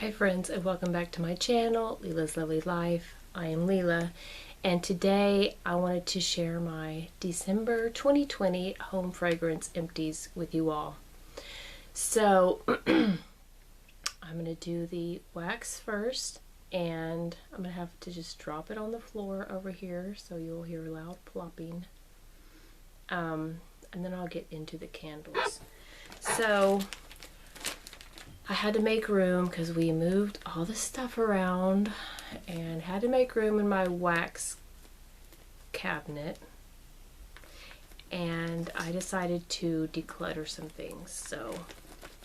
Hi friends, and welcome back to my channel, Leila's Lovely Life. I am Leila, and today I wanted to share my December 2020 home fragrance empties with you all. So I'm going to do the wax first, and I'm going to have to just drop it on the floor over here so you'll hear loud plopping. And then I'll get into the candles. So I had to make room because we moved all the stuff around and had to make room in my wax cabinet, and I decided to declutter some things, so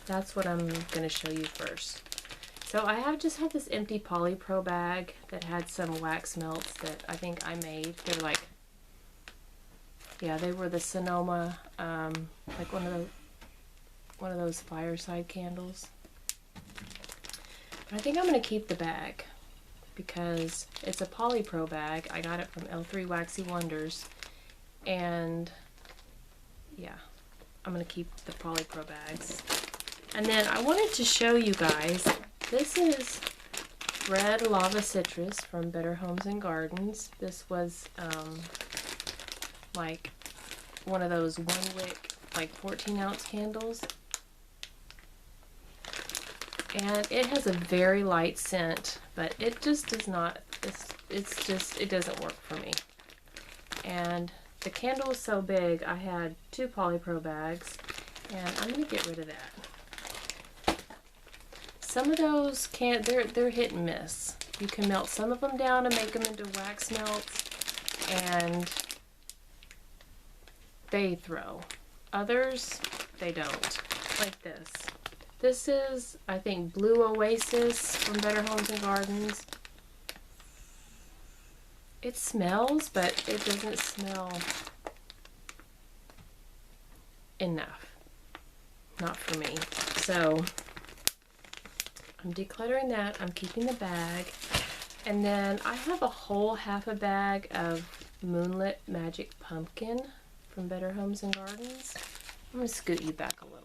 that's what I'm going to show you first. So I just had this empty polypro bag that had some wax melts that I think I made. They're like, yeah, they were the Sonoma, like one of those fireside candles. But I think I'm going to keep the bag because it's a polypro bag. I got it from L3 Waxy Wonders, and yeah, I'm going to keep the polypro bags. And then I wanted to show you guys, this is Red Lava Citrus from Better Homes and Gardens. This was like one of those one wick, like 14-ounce candles. And it has a very light scent, but it just does not, it doesn't work for me. And the candle is so big, I had 2 polypro bags, and I'm going to get rid of that. Some of those they're hit and miss. You can melt some of them down and make them into wax melts, and they throw. Others, they don't. Like this. This is, I think, Blue Oasis from Better Homes and Gardens. It smells, but it doesn't smell enough. Not for me. So, I'm decluttering that. I'm keeping the bag. And then I have a whole half a bag of Moonlit Magic Pumpkin from Better Homes and Gardens. I'm going to scoot you back a little.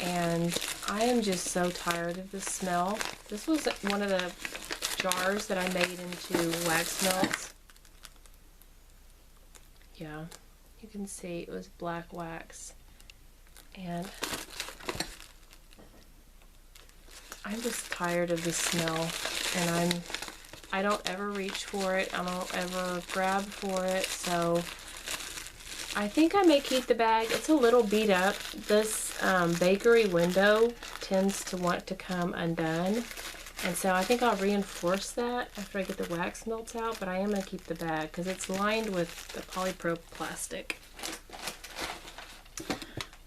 And I am just so tired of the smell. This was one of the jars that I made into wax melts. Yeah, you can see it was black wax. And I'm just tired of the smell. And I don't ever reach for it. I don't ever grab for it. So I think I may keep the bag. It's a little beat up. This bakery window tends to want to come undone, and so I think I'll reinforce that after I get the wax melts out, but I am going to keep the bag because it's lined with the polypro plastic.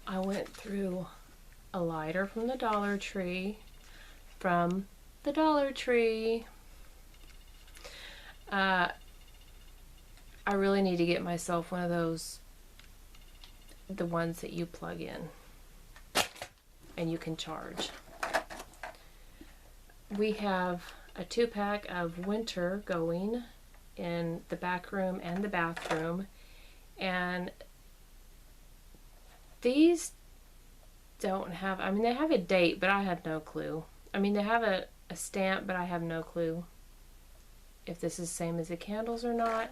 I went through a lighter from the Dollar Tree. I really need to get myself one of those, the ones that you plug in and you can charge. We have a 2-pack of Winter going in the back room and the bathroom, and these don't have, I mean, they have a date, but I have no clue. I mean, they have a stamp, but I have no clue if this is the same as the candles or not.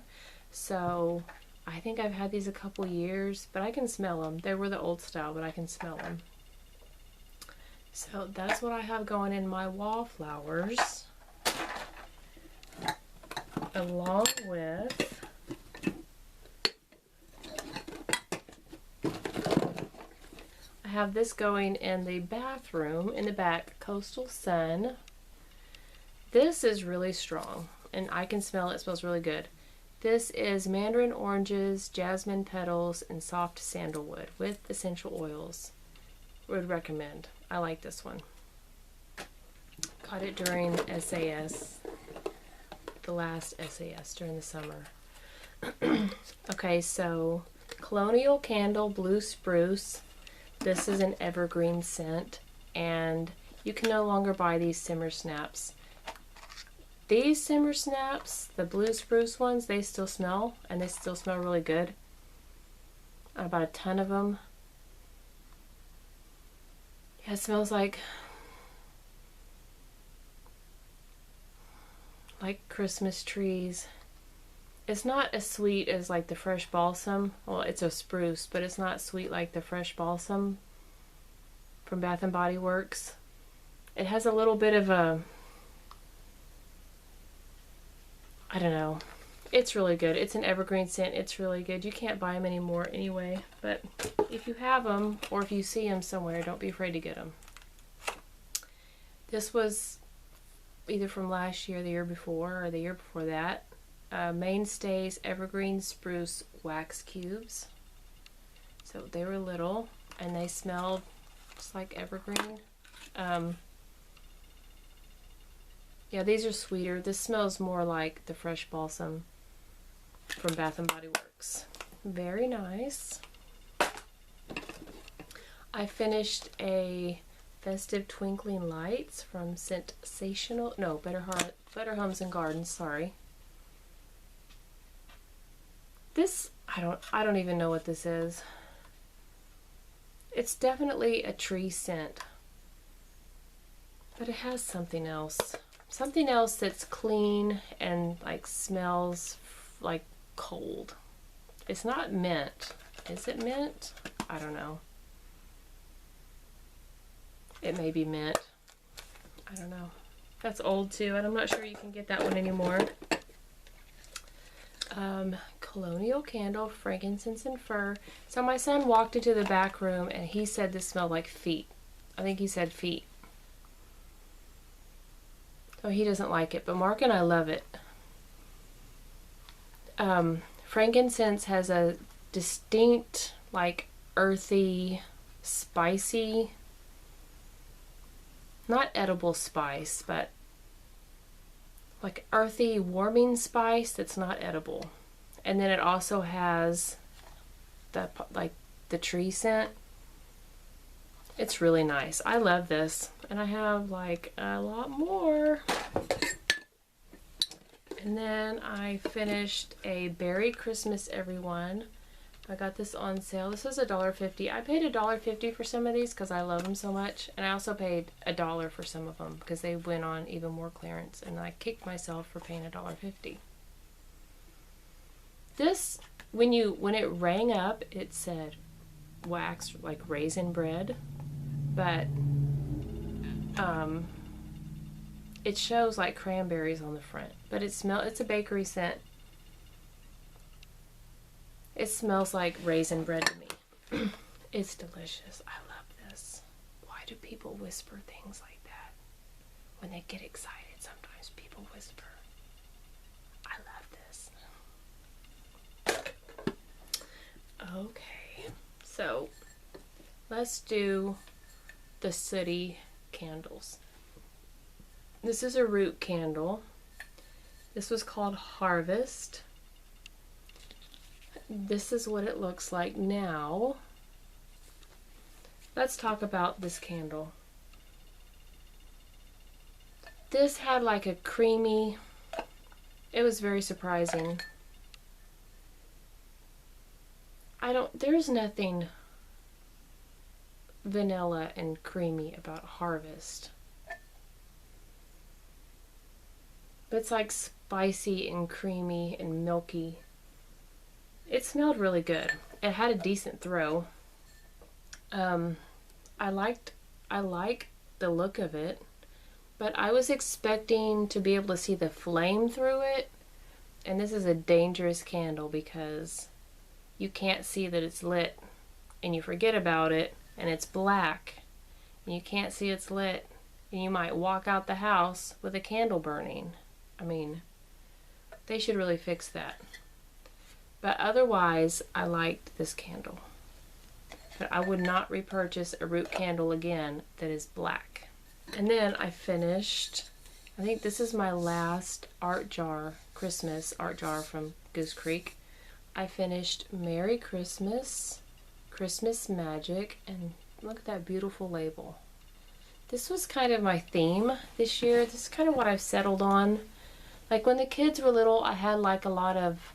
So I think I've had these a couple years, but I can smell them. They were the old style, but I can smell them. So that's what I have going in my wallflowers, along with I have this going in the bathroom in the back, Coastal Sun. This is really strong, and I can smell it. It smells really good. This is mandarin oranges, jasmine petals, and soft sandalwood with essential oils. Would recommend. I like this one. Got it during SAS, the last SAS during the summer. Okay, so Colonial Candle Blue Spruce. This is an evergreen scent, and you can no longer buy these simmer snaps. These simmer snaps, the blue spruce ones, they still smell, and they still smell really good. I bought a ton of them. Yeah, it smells like Christmas trees. It's not as sweet as like the fresh balsam. Well, it's a spruce, but it's not sweet like the fresh balsam from Bath and Body Works. It has a little bit of a, I don't know. It's really good. It's an evergreen scent. It's really good. You can't buy them anymore anyway, but if you have them or if you see them somewhere, don't be afraid to get them. This was either from last year, the year before, or the year before that. Mainstays Evergreen Spruce Wax Cubes. So they were little and they smelled just like evergreen. Yeah, these are sweeter. This smells more like the fresh balsam from Bath and Body Works. Very nice. I finished a Festive Twinkling Lights from Sensational, no, Better Homes and Gardens, sorry. This, I don't even know what this is. It's definitely a tree scent, but it has something else. Something else that's clean and like smells like cold. It's not mint. Is it mint? I don't know. It may be mint. I don't know. That's old too, and I'm not sure you can get that one anymore. Colonial Candle, Frankincense and Fir. So my son walked into the back room and he said this smelled like feet. I think he said feet. Oh, he doesn't like it, but Mark and I love it. Frankincense has a distinct, like, earthy, spicy, not edible spice, but like earthy, warming spice that's not edible. And then it also has the tree scent. It's really nice. I love this. And I have like a lot more. And then I finished a Berry Christmas Everyone. I got this on sale. This is $1.50. I paid $1.50 for some of these because I love them so much. And I also paid $1 for some of them because they went on even more clearance. And I kicked myself for paying $1.50. This, when it rang up, it said wax, like raisin bread. But it shows like cranberries on the front. But it's a bakery scent. It smells like raisin bread to me. It's delicious. I love this. Why do people whisper things like that? When they get excited, sometimes people whisper. I love this. Okay, so let's do the sooty candles. This is a root candle. This was called Harvest. This is what it looks like now. Let's talk about this candle. This had like a creamy, it was very surprising. There's nothing vanilla and creamy about Harvest. But it's like spicy and creamy and milky. It smelled really good. It had a decent throw. I like the look of it, but I was expecting to be able to see the flame through it, and this is a dangerous candle because you can't see that it's lit, and you forget about it, and it's black, and you can't see it's lit, and you might walk out the house with a candle burning. I mean, they should really fix that. But otherwise, I liked this candle. But I would not repurchase a root candle again that is black. And then I finished, I think this is my last art jar, Christmas art jar from Goose Creek. I finished Merry Christmas, Christmas Magic, and look at that beautiful label. This was kind of my theme this year. This is kind of what I've settled on. Like when the kids were little, I had like a lot of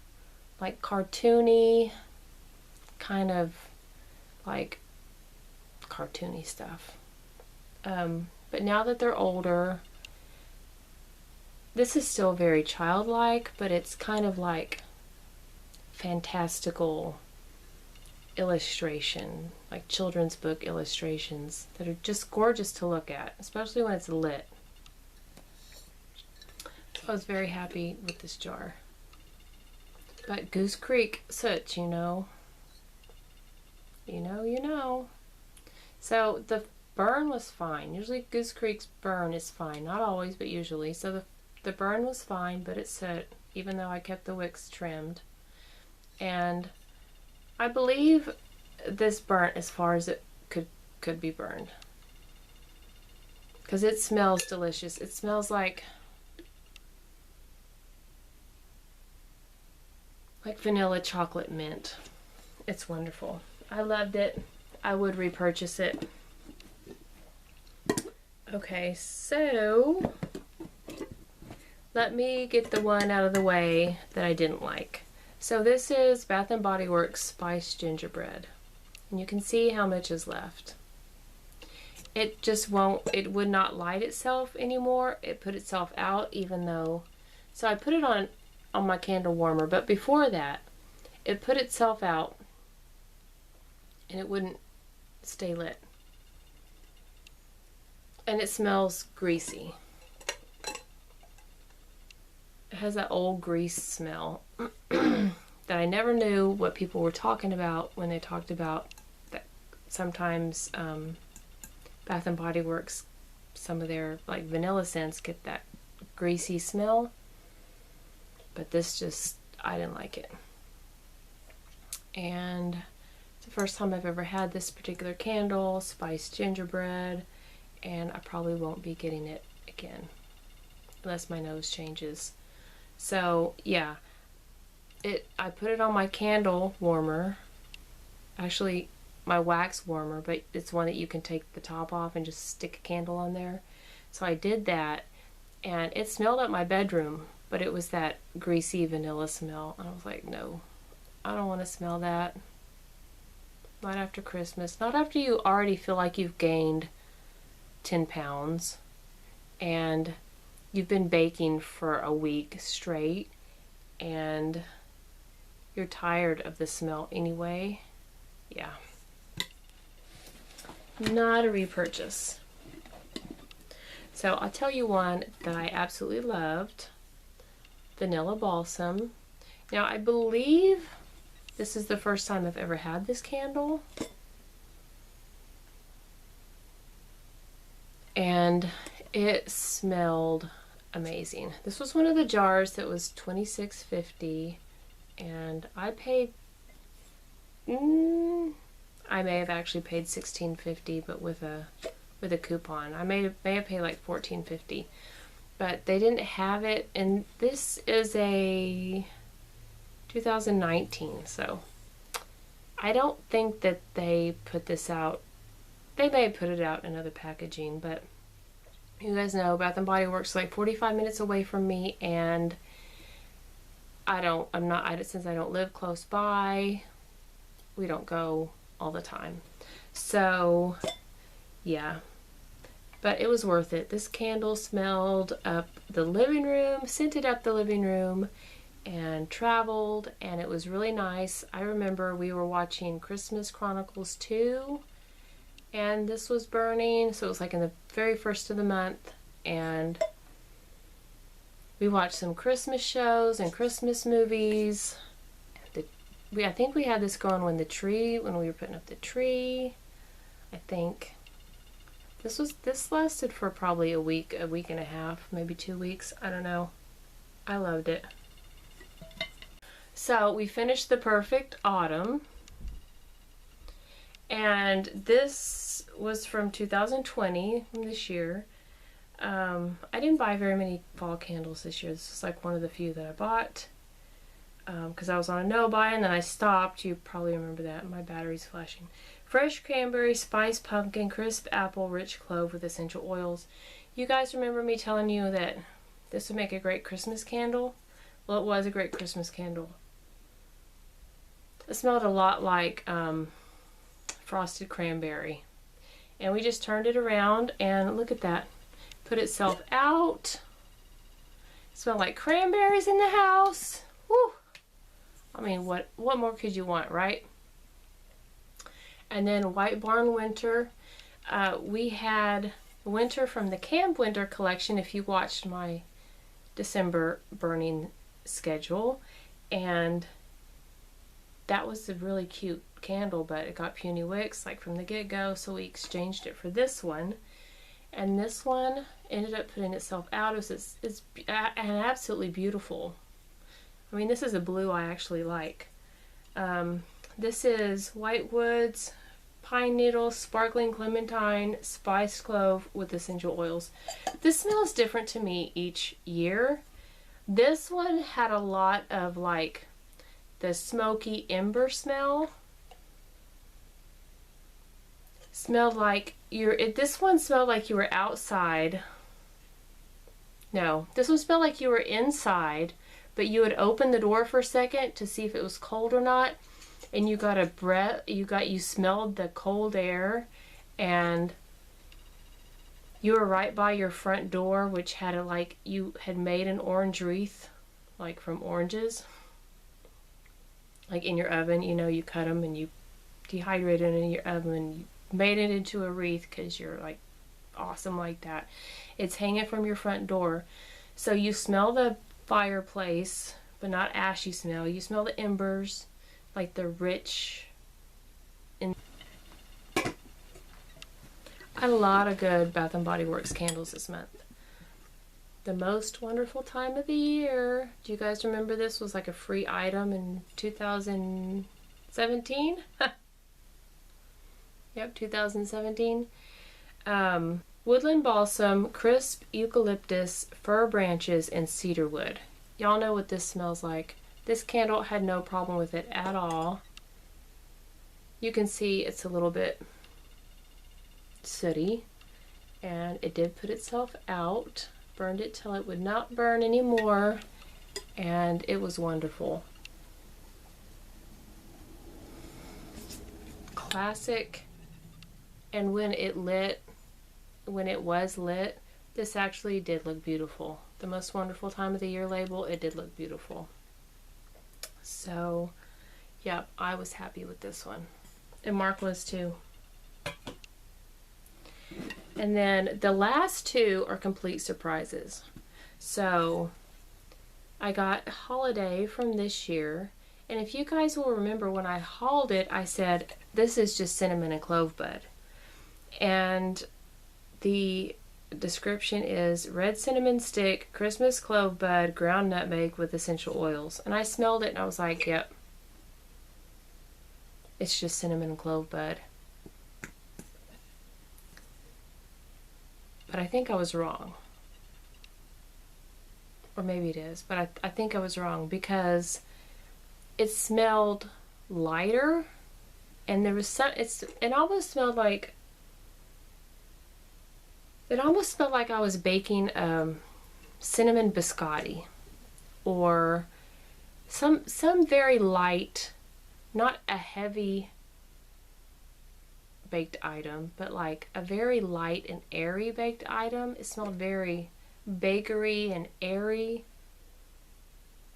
like cartoony, kind of like cartoony stuff. But now that they're older, this is still very childlike, but it's kind of like fantastical illustration, like children's book illustrations that are just gorgeous to look at, especially when it's lit. So I was very happy with this jar. But Goose Creek soot, you know. So the burn was fine. Usually Goose Creek's burn is fine. Not always, but usually. So the burn was fine, but it soot, even though I kept the wicks trimmed. And I believe this burnt as far as it could be burned. Because it smells delicious. It smells like vanilla chocolate mint. It's wonderful. I loved it. I would repurchase it. Okay, so let me get the one out of the way that I didn't like. So this is Bath & Body Works Spiced Gingerbread. And you can see how much is left. It just won't, it would not light itself anymore. It put itself out even though, so I put it on my candle warmer, but before that, it put itself out and it wouldn't stay lit. And it smells greasy. It has that old grease smell that I never knew what people were talking about when they talked about that sometimes Bath & Body Works, some of their like vanilla scents get that greasy smell. But this just, I didn't like it. And it's the first time I've ever had this particular candle, spiced gingerbread, and I probably won't be getting it again unless my nose changes. So yeah, I put it on my candle warmer, actually my wax warmer, but it's one that you can take the top off and just stick a candle on there. So I did that, and it smelled up my bedroom, but it was that greasy vanilla smell. And I was like, no, I don't want to smell that. Not after Christmas. Not after you already feel like you've gained 10 pounds and you've been baking for a week straight and you're tired of the smell anyway. Yeah. Not a repurchase. So I'll tell you one that I absolutely loved. Vanilla Balsam. Now I believe this is the first time I've ever had this candle. And it smelled amazing. This was one of the jars that was $26.50, and I paid, I may have actually paid $16.50, but with a coupon. I may have paid like $14.50. But they didn't have it, and this is a 2019, so I don't think that they put this out. They may have put it out in other packaging, but you guys know Bath & Body Works is like 45 minutes away from me, and since I don't live close by, we don't go all the time. So yeah. But it was worth it. This candle smelled up the living room, scented up the living room, and traveled, and it was really nice. I remember we were watching Christmas Chronicles 2, and this was burning, so it was like in the very first of the month, and we watched some Christmas shows and Christmas movies. I think we had this going when we were putting up the tree, I think. This lasted for probably a week and a half, maybe 2 weeks. I don't know. I loved it. So we finished the Perfect Autumn, and this was from 2020, from this year. I didn't buy very many fall candles this year. This is like one of the few that I bought because I was on a no buy, and then I stopped. You probably remember that. My battery's flashing. Fresh cranberry, spiced pumpkin, crisp apple, rich clove with essential oils. You guys remember me telling you that this would make a great Christmas candle? Well, it was a great Christmas candle. It smelled a lot like frosted cranberry. And we just turned it around and look at that. Put itself out. Smell like cranberries in the house. Woo! I mean, what more could you want, right? And then White Barn Winter. We had Winter from the Camp Winter collection, if you watched my December burning schedule. And that was a really cute candle, but it got puny wicks like from the get-go, so we exchanged it for this one. And this one ended up putting itself out. It's absolutely beautiful. I mean, this is a blue I actually like. This is White Woods, Pine Needle, Sparkling Clementine, Spiced Clove with essential oils. This smells different to me each year. This one had a lot of like the smoky ember smell. Smelled like this one smelled like you were outside. No, this one smelled like you were inside, but you would open the door for a second to see if it was cold or not, and you got a breath. You smelled the cold air, and you were right by your front door, which had a like you had made an orange wreath, like from oranges, like in your oven. You know, you cut them and you dehydrate it in your oven. And you made it into a wreath because you're like awesome like that. It's hanging from your front door, so you smell the fireplace, but not ashy smell. You smell the embers, like the rich. I had a lot of good Bath and Body Works candles this month. The Most Wonderful Time of the Year. Do you guys remember this was like a free item in 2017? Yep, 2017. Woodland Balsam, Crisp Eucalyptus, Fir Branches, and Cedarwood. Y'all know what this smells like. This candle had no problem with it at all. You can see it's a little bit sooty, and it did put itself out. Burned it till it would not burn anymore, and it was wonderful. Classic. And when it was lit, this actually did look beautiful. The Most Wonderful Time of the Year label, it did look beautiful. So, yep, I was happy with this one. And Mark was too. And then the last two are complete surprises. So, I got Holiday from this year. And if you guys will remember, when I hauled it, I said, this is just cinnamon and clove bud. And the description is red cinnamon stick, Christmas clove bud, ground nutmeg with essential oils. And I smelled it and I was like, yep, it's just cinnamon and clove bud. But I think I was wrong. Or maybe it is, but I think I was wrong, because it smelled lighter, and there was some, it almost smelled like, I was baking cinnamon biscotti, or some very light, not a heavy baked item, but like a very light and airy baked item. It smelled very bakery and airy,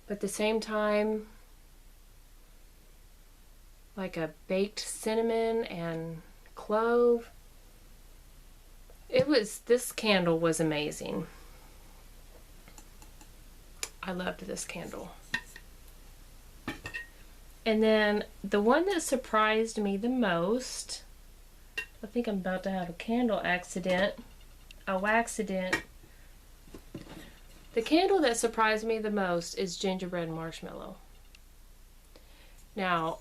but at the same time like a baked cinnamon and clove. This candle was amazing. I loved this candle. And then the one that surprised me the most, I think I'm about to have a candle accident, a waxident. The candle that surprised me the most is Gingerbread Marshmallow. Now,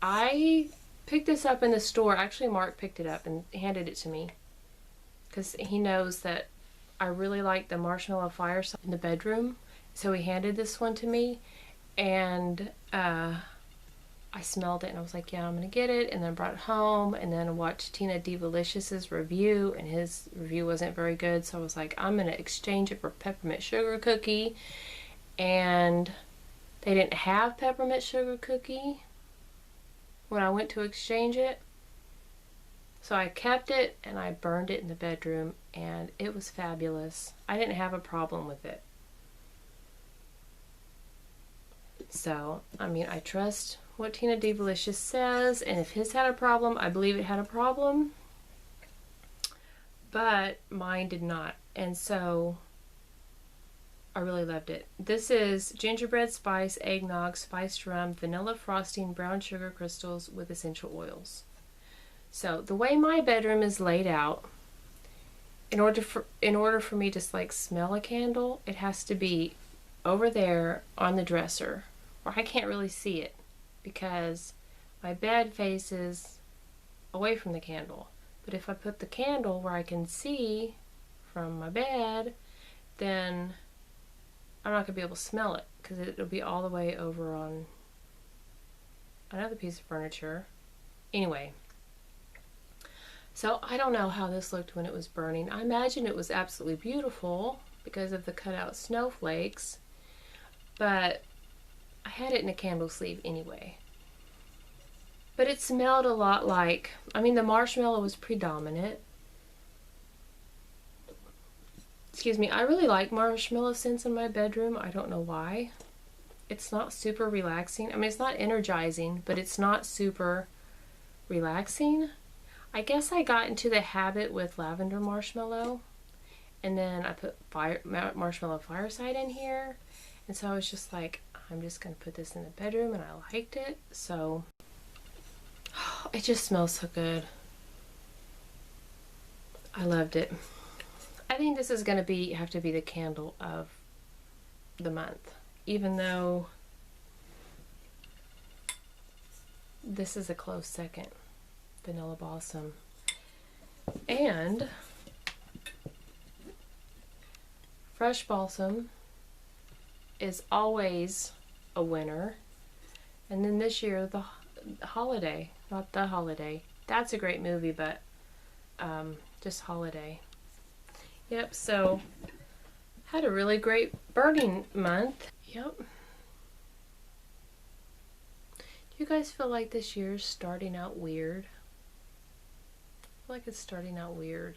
I picked this up in the store. Actually, Mark picked it up and handed it to me because he knows that I really like the marshmallow fireside in the bedroom. So he handed this one to me, and I smelled it and I was like, yeah, I'm gonna get it. And then brought it home, and then watched Tina Devalicious's review, and his review wasn't very good. So I was like, I'm gonna exchange it for peppermint sugar cookie. And they didn't have peppermint sugar cookie when I went to exchange it. So I kept it and I burned it in the bedroom, and it was fabulous. I didn't have a problem with it. So, I mean, I trust what Tina Delicious says, and if his had a problem, I believe it had a problem. But mine did not. And so I really loved it. This is gingerbread spice, eggnog, spiced rum, vanilla frosting, brown sugar crystals with essential oils. So the way my bedroom is laid out, in order for me to like smell a candle, it has to be over there on the dresser, where I can't really see it because my bed faces away from the candle. But if I put the candle where I can see from my bed, then I'm not going to be able to smell it because it'll be all the way over on another piece of furniture. Anyway, so I don't know how this looked when it was burning. I imagine it was absolutely beautiful because of the cutout snowflakes, but I had it in a candle sleeve anyway. But it smelled a lot like, I mean, the marshmallow was predominant. Excuse me, I really like marshmallow scents in my bedroom. I don't know why. It's not super relaxing. I mean, it's not energizing, but it's not super relaxing. I guess I got into the habit with lavender marshmallow, and then I put marshmallow fireside in here, and so I was just like, I'm just gonna put this in the bedroom, and I liked it. So it just smells so good. I loved it. I think this is gonna have to be the candle of the month, even though this is a close second. Vanilla Blossom. And Fresh Balsam is always a winner. And then this year, the Holiday, not The Holiday. That's a great movie, but just Holiday. Yep, so had a really great burning month. Yep. Do you guys feel like this year's starting out weird? I feel like it's starting out weird.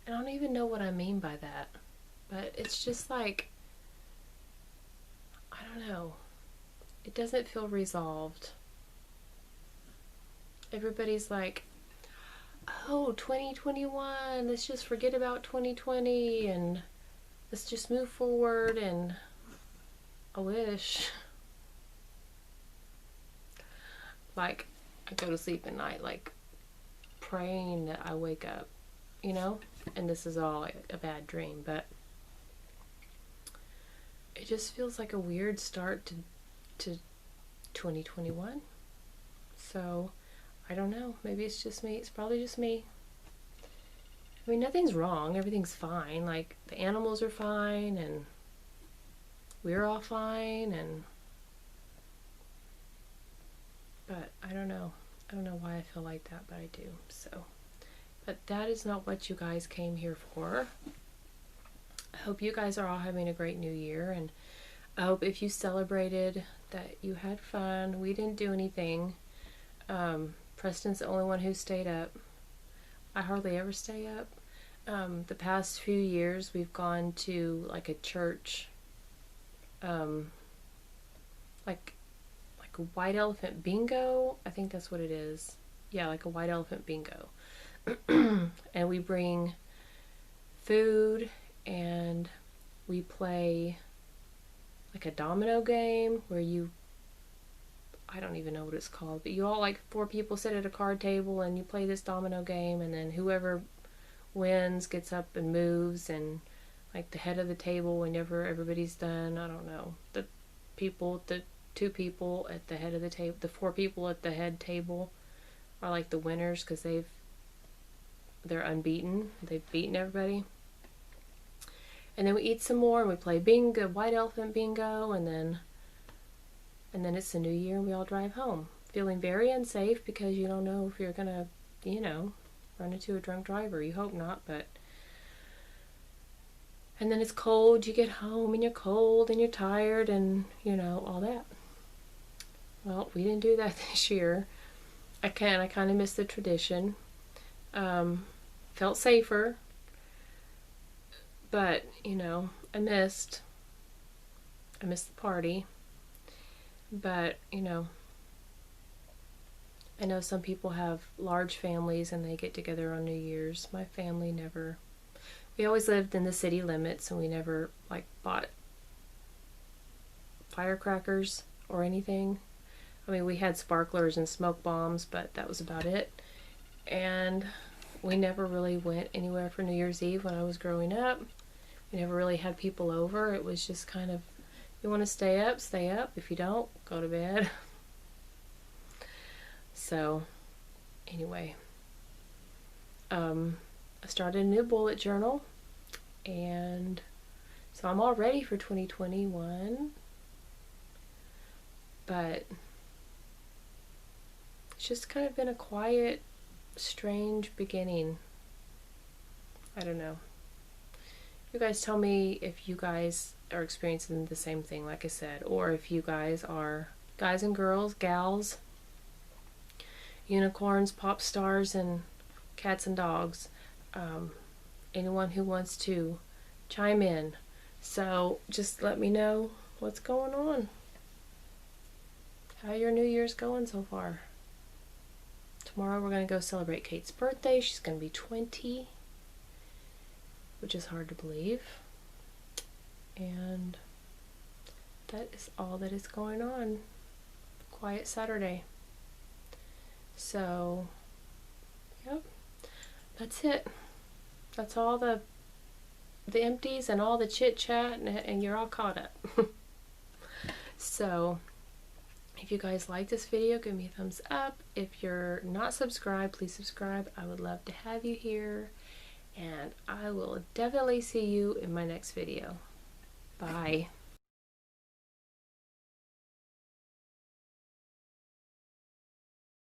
And I don't even know what I mean by that. But it's just like, I don't know. It doesn't feel resolved. Everybody's like, oh, 2021, let's just forget about 2020 and let's just move forward. And I wish. Like, I go to sleep at night, like, praying that I wake up, you know? And this is all a bad dream, but it just feels like a weird start to 2021. So, I don't know. Maybe it's just me. It's probably just me. I mean, nothing's wrong. Everything's fine. Like, the animals are fine, and we're all fine, and... But I don't know. I don't know why I feel like that, but I do. So, but that is not what you guys came here for. I hope you guys are all having a great new year, and I hope if you celebrated that you had fun. We didn't do anything. Preston's the only one who stayed up. I hardly ever stay up. The past few years we've gone to like a church, like a white elephant bingo. I think that's what it is. Yeah, like a white elephant bingo. And we bring food and we play like a domino game where I don't even know what it's called, but you all, like 4 people sit at a card table and you play this domino game, and then whoever wins gets up and moves, and like the head of the table, whenever everybody's done, I don't know, the 2 people at the head of the table, the 4 people at the head table are like the winners because they're unbeaten. They've beaten everybody. And then we eat some more and we play bingo, white elephant bingo, and then it's the new year and we all drive home. Feeling very unsafe because you don't know if you're gonna, run into a drunk driver. You hope not, but... And then it's cold, you get home and you're cold and you're tired and, all that. Well, we didn't do that this year. I kind of miss the tradition. Felt safer, but you know, I missed the party. But you know, I know some people have large families and they get together on New Year's. My family never. We always lived in the city limits and we never like bought firecrackers or anything. I mean, we had sparklers and smoke bombs, but that was about it. And we never really went anywhere for New Year's Eve when I was growing up. We never really had people over. It was just kind of, you want to stay up, stay up. If you don't, go to bed. So, anyway, I started a new bullet journal, and so I'm all ready for 2021, but it's just kind of been a quiet, strange beginning. I don't know. You guys tell me if you guys are experiencing the same thing, like I said, or if you guys are guys and girls, gals, unicorns, pop stars, and cats and dogs. Anyone who wants to chime in. So just let me know what's going on. How your New Year's going so far? Tomorrow we're going to go celebrate Kate's birthday. She's going to be 20, which is hard to believe. And that is all that is going on. Quiet Saturday. So, yep, that's it. That's all the empties and all the chit chat, and you're all caught up. So, if you guys like this video, give me a thumbs up. If you're not subscribed, please subscribe. I would love to have you here, and I will definitely see you in my next video. Bye.